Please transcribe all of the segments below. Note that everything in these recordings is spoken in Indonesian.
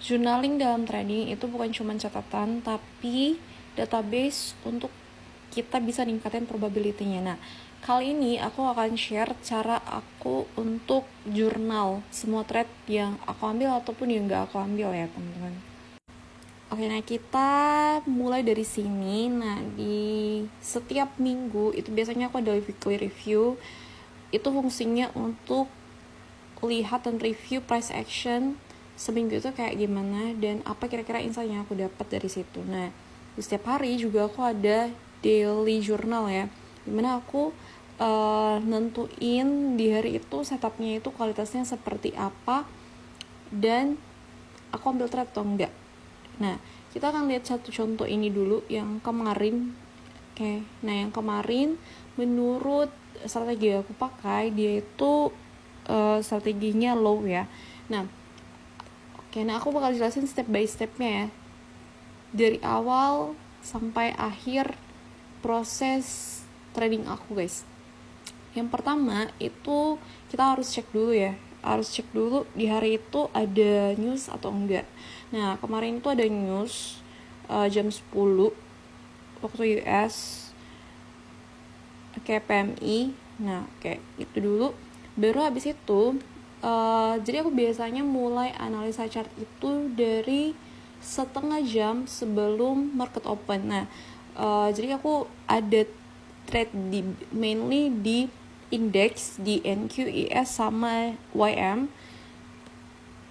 journaling dalam trading itu bukan cuma catatan, tapi database untuk kita bisa ningkatin probability-nya. Nah, kali ini aku akan share cara aku untuk jurnal semua trade yang aku ambil ataupun yang gak aku ambil ya teman-teman. Oke, nah kita mulai dari sini. Nah, di setiap minggu itu biasanya aku ada weekly review. Itu fungsinya untuk lihat dan review price action seminggu itu kayak gimana dan apa kira-kira insight yang aku dapat dari situ. Nah, di setiap hari juga aku ada daily journal ya, dimana aku nentuin di hari itu setupnya itu kualitasnya seperti apa dan aku ambil trade atau enggak. Nah, kita akan lihat satu contoh ini dulu yang kemarin. Oke, nah yang kemarin menurut strategi yang aku pakai dia itu strateginya low ya. Nah, aku bakal jelasin step by stepnya ya, dari awal sampai akhir proses trading aku guys. Yang pertama itu kita harus cek dulu di hari itu ada news atau enggak. Nah, kemarin itu ada news jam 10 waktu US kayak PMI. Nah, kayak itu dulu. Baru habis itu jadi aku biasanya mulai analisa chart itu dari setengah jam sebelum market open. Nah, jadi aku ada trade mainly di index, di NQES sama YM.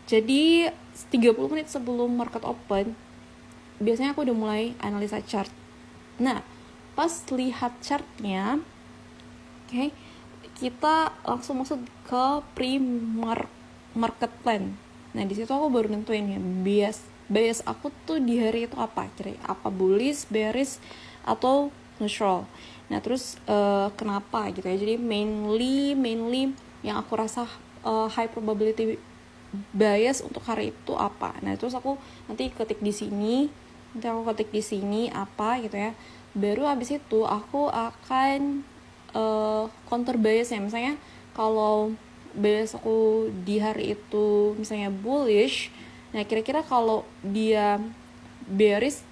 Jadi 30 menit sebelum market open biasanya aku udah mulai analisa chart. Nah, pas lihat chartnya, kita langsung masuk ke pre-market plan. Nah, di situ aku baru nentuin ya bias aku tuh di hari itu apa, kira apa bullish, bearish atau neutral. Nah, terus kenapa gitu ya? Jadi mainly yang aku rasa high probability bias untuk hari itu apa. Nah, terus aku nanti ketik di sini apa gitu ya. Baru habis itu aku akan counter biasnya. Misalnya kalau bias aku di hari itu misalnya bullish, nah kira-kira kalau dia bearish,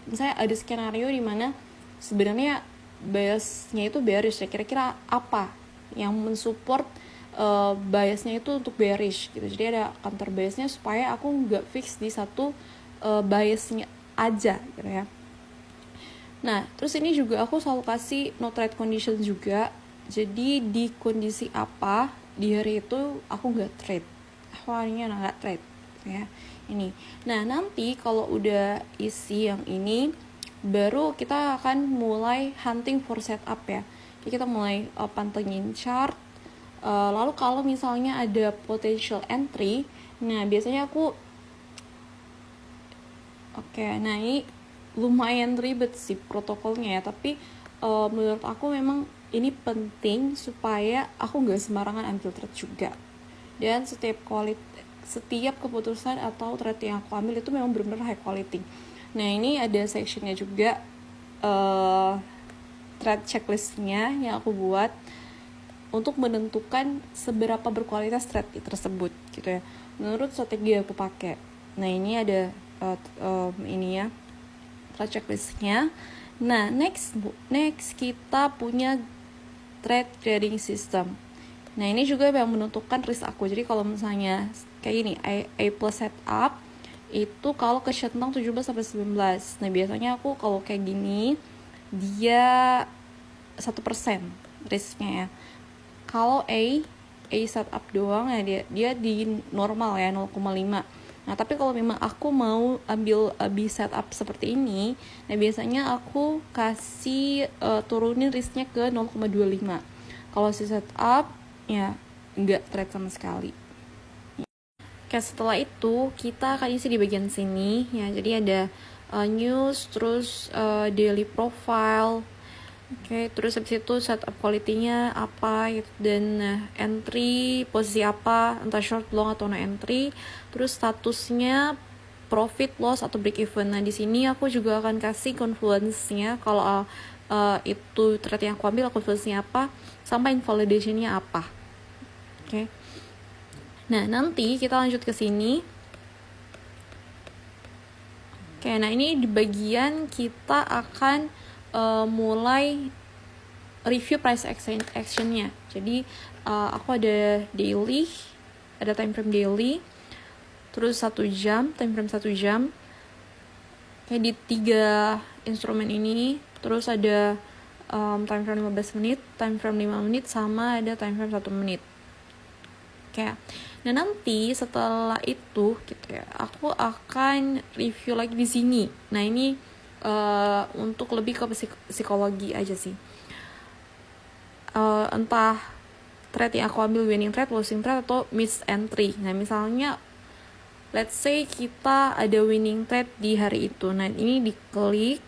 misalnya ada skenario di mana sebenarnya biasnya itu bearish ya, kira-kira apa yang mensupport biasnya itu untuk bearish gitu. Jadi ada counter biasnya supaya aku nggak fix di satu biasnya aja gitu ya. Nah, terus ini juga aku selalu kasih no trade condition juga. Jadi di kondisi apa di hari itu aku nggak trade, aku harinya nggak trade ya ini. Nah, nanti kalau udah isi yang ini baru kita akan mulai hunting for setup ya. Jadi kita mulai pantengin chart. Lalu kalau misalnya ada potential entry, nah biasanya aku nah ini lumayan ribet sih protokolnya ya, tapi menurut aku memang ini penting supaya aku nggak sembarangan ambil trade juga. Dan setiap keputusan atau trade yang aku ambil itu memang benar-benar high quality. Nah, ini ada sectionnya juga trade checklistnya yang aku buat untuk menentukan seberapa berkualitas trade tersebut gitu ya, menurut strategi yang aku pakai. Nah, ini ada ini ya trade checklistnya. Nah, next kita punya trade trading system. Nah, ini juga yang menentukan risk aku. Jadi kalau misalnya kayak gini, A plus setup itu kalau ke centang 17 sampai 19. Nah, biasanya aku kalau kayak gini dia 1% risknya ya. Kalau A setup doang ya dia di normal ya 0,5. Nah, tapi kalau memang aku mau ambil B setup seperti ini, nah biasanya aku kasih turunin risknya ke 0,25. Kalau si setup ya nggak trade sama sekali. Oke, setelah itu kita akan isi di bagian sini ya. Jadi ada news, terus daily profile. Oke, terus habis itu setup quality-nya apa gitu, dan entry posisi apa, entah short, long atau no entry, terus statusnya profit, loss atau break even. Nah, di sini aku juga akan kasih confluence-nya kalau itu trade yang aku ambil confluence-nya apa sama invalidation-nya apa. Oke. Nah, nanti kita lanjut ke sini. Oke, nah ini di bagian kita akan mulai review price actionnya. Jadi aku ada daily, ada time frame daily, terus 1 jam, time frame 1 jam, kayak di 3 instrumen ini. Terus ada time frame 15 menit, time frame 5 menit, sama ada time frame 1 menit. Oke. Nah nanti setelah itu gitu ya, aku akan review lagi di sini. Nah ini untuk lebih ke psikologi aja sih. Entah trade yang aku ambil winning trade, losing trade, atau miss entry. Nah misalnya let's say kita ada winning trade di hari itu. Nah ini diklik.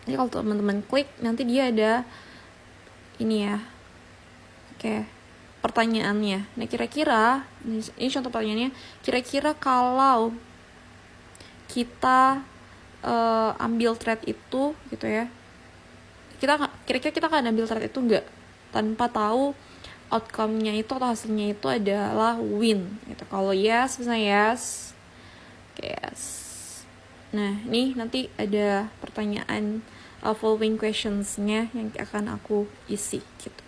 Jadi kalau teman-teman klik nanti dia ada ini ya. Oke. Pertanyaannya. Nah kira-kira ini contoh pertanyaannya, kira-kira kalau kita ambil trade itu gitu ya, kira-kira kita akan ambil trade itu enggak tanpa tahu outcome-nya itu atau hasilnya itu adalah win gitu. Kalau yes, misalnya yes. Oke, yes. Nah ini nanti ada pertanyaan following questions-nya yang akan aku isi gitu.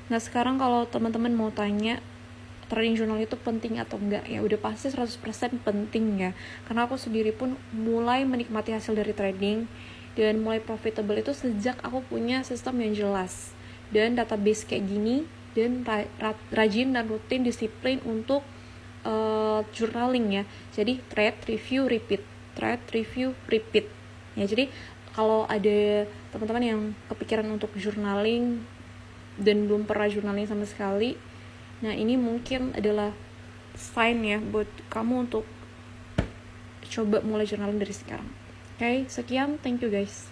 Nah sekarang kalau teman-teman mau tanya trading journal itu penting atau enggak, ya udah pasti 100% penting ya, karena aku sendiri pun mulai menikmati hasil dari trading dan mulai profitable itu sejak aku punya sistem yang jelas dan database kayak gini, dan rajin dan rutin disiplin untuk journaling ya. Jadi trade, review, repeat, trade, review, repeat ya. Jadi kalau ada teman-teman yang kepikiran untuk journaling dan belum pernah journaling sama sekali, nah ini mungkin adalah sign ya buat kamu untuk coba mulai journaling dari sekarang. Oke, sekian, thank you guys.